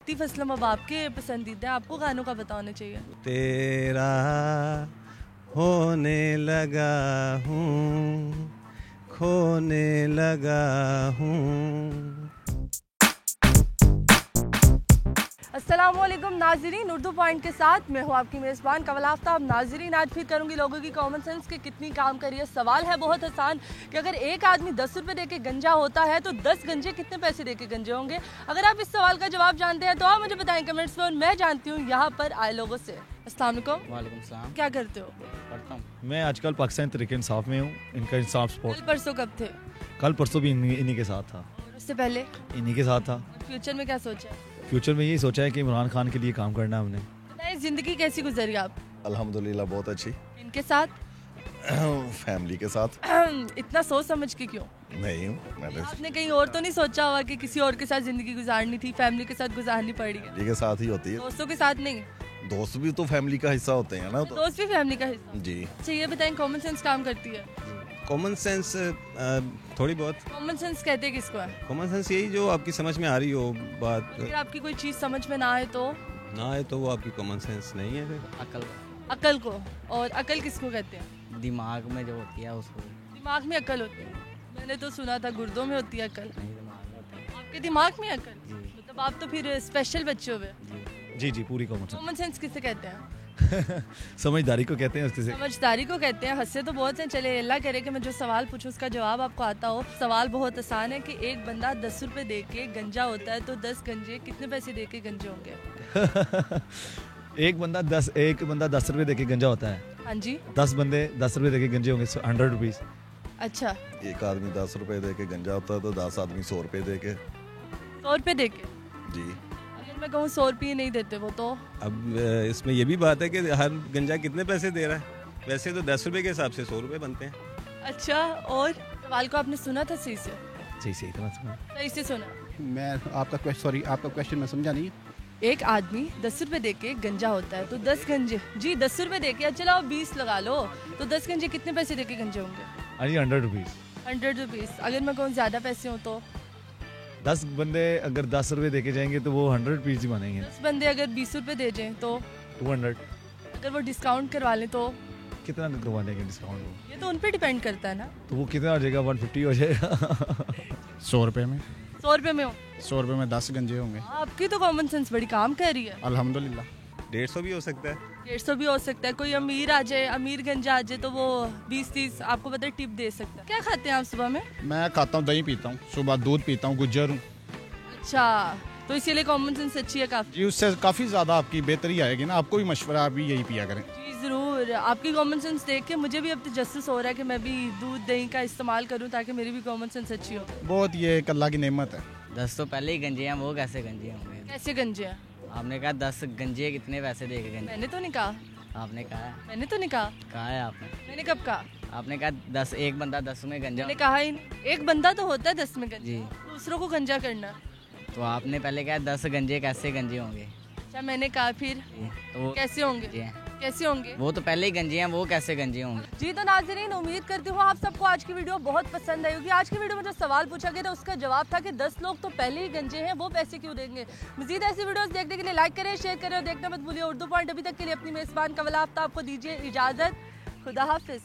आतिफ असलम अब आपके पसंदीदा, आपको गानों का पता होना चाहिए। तेरा होने लगा हूँ, खोने लगा हूँ। अस्सलामुअलैकुम नाजरीन, उर्दू पॉइंट के साथ मैं हूँ आपकी मेज़बान कवल आफ्ताब। नाजरीन, आज फिर करूँगी लोगों की कॉमन सेंस के कितनी काम करी है। सवाल है बहुत आसान कि अगर एक आदमी 10 रुपये दे के गंजा होता है तो 10 गंजे कितने पैसे दे के गंजे होंगे। अगर आप इस सवाल का जवाब जानते हैं तो आप मुझे बताएं कमेंट्स में, और मैं जानती हूँ यहाँ पर आए लोगों से। अस्सलाम वालेकुम। वालेकुम सलाम। क्या करते हो? पढ़ता हूँ। मैं आजकल पाकिस्तान तरीके इंसाफ में हूँ। इनका इंसाफ कल स्पोर्ट परसों कब थे? कल परसों भी इन्हीं के साथ था, और उससे पहले इन्हीं के साथ था। फ्यूचर में क्या सोचा है? फ्यूचर में यही सोचा है कि इमरान खान के लिए काम करना है हमने। बताएं जिंदगी कैसी गुजरी आप? अल्हम्दुलिल्लाह बहुत अच्छी। इनके साथ? फैमिली के साथ। इतना सोच समझ के क्यों? नहीं हूँ मैंने आपने कहीं और तो नहीं सोचा होगा कि किसी और के साथ जिंदगी गुजारनी थी, फैमिली के साथ गुजारनी पड़ी है? फैमिली के साथ ही होती है। दोस्तों के साथ नहीं? दोस्त भी तो फैमिली का हिस्सा होते हैं ना। तो दोस्त भी फैमिली का हिस्सा? जी। अच्छा ये बताएं कॉमन सेंस काम करती है? कॉमन सेंस थोड़ी बहुत। कॉमन सेंस कहते हैं किसको है? कॉमन सेंस यही जो आपकी समझ में आ रही हो बात, अगर आपकी कोई चीज समझ में ना आए तो? ना आए तो वो आपकी कॉमन सेंस नहीं है फिर। अकल, अकल को। और अकल किसको कहते हैं? दिमाग में जो होती है उसको। दिमाग में अकल होती है? मैंने तो सुना था गुर्दों में होती है अकल। नहीं, दिमाग में होता है। आपके दिमाग में अकल? जी। मतलब आप तो फिर स्पेशल बच्चे हुए। जी जी, पूरी कॉमन कॉमन सेंस किसे कहते हैं? समझदारी को कहते हैं उसके से। समझदारी को कहते हैं। हंसे तो बहुत हैं। चले अल्लाह करे कि मैं जो सवाल पूछूं उसका जवाब आपको आता हो। सवाल बहुत आसान है कि एक बंदा 10 रुपए दे के गंजा होता है तो 10 गंजे कितने पैसे दे के गंजे होंगे? एक बंदा 10 रुपये दे के गंजा होता है। हाँ जी। 10 बंदे 10 रुपये दे के गंजे होंगे, 100 रुपीज। अच्छा, एक आदमी 10 रुपए दे के गंजा होता है तो 10 आदमी 100 रुपए दे के। 100 रुपए दे के? जी। अगर मैं कहूँ 100 रुपये नहीं देते वो तो? अब इसमें ये भी बात है कि हर गंजा कितने पैसे दे रहा है। वैसे तो 10 रुपये के हिसाब से 100 रुपये बनते हैं। अच्छा, और सवाल को आपने सुना था सही से? सही था। सही से सुना? मैं आपका क्वेश्चन मैं समझा नहीं। एक आदमी 10 रुपए दे के गंजा होता है तो 10 गंजे, जी 10 रुपए दे के, चलो 20 लगा लो, तो 10 गंजे कितने पैसे दे के गंजे होंगे? 100 रुपीज। 100 रुपीज। अगर मैं कहूँ ज्यादा पैसे हो तो? 10 बंदे अगर 10 रुपये दे के जाएंगे तो वो 100 रुपीज ही बनेंगे। 10 बंदे अगर 20 रुपए दे जाएं तो? 200। अगर वो डिस्काउंट करवा लें तो? कितना करवा देंगे डिस्काउंट वो? ये तो उन पे डिपेंड करता है ना। तो वो कितना हो जाएगा? 150 हो जाएगा। 100 रुपए में? 100 रुपए में हो? 100 रुपए में 10 गंजे होंगे। आपकी तो कॉमन सेंस बड़ी काम कर रही है। अल्हम्दुलिल्लाह। 150 भी हो सकता है। 150 भी हो सकता है। कोई अमीर आ जाए, अमीर गंजा आ जाए तो वो 20-30 आपको पता है टिप दे सकता है। क्या खाते हैं आप सुबह में? मैं खाता हूँ, दही पीता हूँ, सुबह दूध पीता हूँ, गुज्जर हूँ। अच्छा, तो इसीलिए कॉमन सेंस अच्छी है काफी। जी, उससे काफ़ी ज़्यादा आपकी बेहतरी आएगी ना। आपको भी मशवरा, आप भी यही पिया करें। जी जरूर। आपकी कॉमन सेंस देख के मुझे भी अब तजस्सुस हो रहा है कि मैं भी दूध दही का इस्तेमाल करूं ताकि मेरी भी कॉमन सेंस अच्छी हो। बहुत ये एक अल्लाह की नेमत है। 10 तो पहले ही गंजे हैं, वो कैसे गंजे होंगे? कैसे गंजे हैं? आपने कहा 10 गंजे कितने पैसे दे के गंजे? मैंने तो नहीं कहा। आपने कहा है। मैंने तो नहीं कहा। कहा है आपने। मैंने कब कहा? आपने कहा 10, एक बंदा 10 में गंजा। मैंने कहा ही नहीं। एक बंदा तो होता है 10 में गंजा, जी। दूसरों को गंजा करना। तो आपने पहले कहा 10 गंजे कैसे गंजे होंगे? अच्छा, मैंने कहा फिर जी, तो वो कैसे होंगे? गंजे हैं। कैसे होंगे? वो तो पहले ही गंजे हैं, वो कैसे गंजे होंगे? जी तो नाज़रीन, उम्मीद करती हूँ आप सबको आज की वीडियो बहुत पसंद आई होगी। आज की वीडियो में जो सवाल पूछा गया था उसका जवाब था कि 10 लोग तो पहले ही गंजे हैं, वो पैसे क्यों देंगे। मजीद ऐसी वीडियोस देखने के लिए लाइक करें, शेयर करें और देखना मत भूलिए उर्दू पॉइंट। अभी तक के लिए अपनी मेज़बान कवल आफ्ताब को दीजिए इजाज़त। खुदा हाफिज़।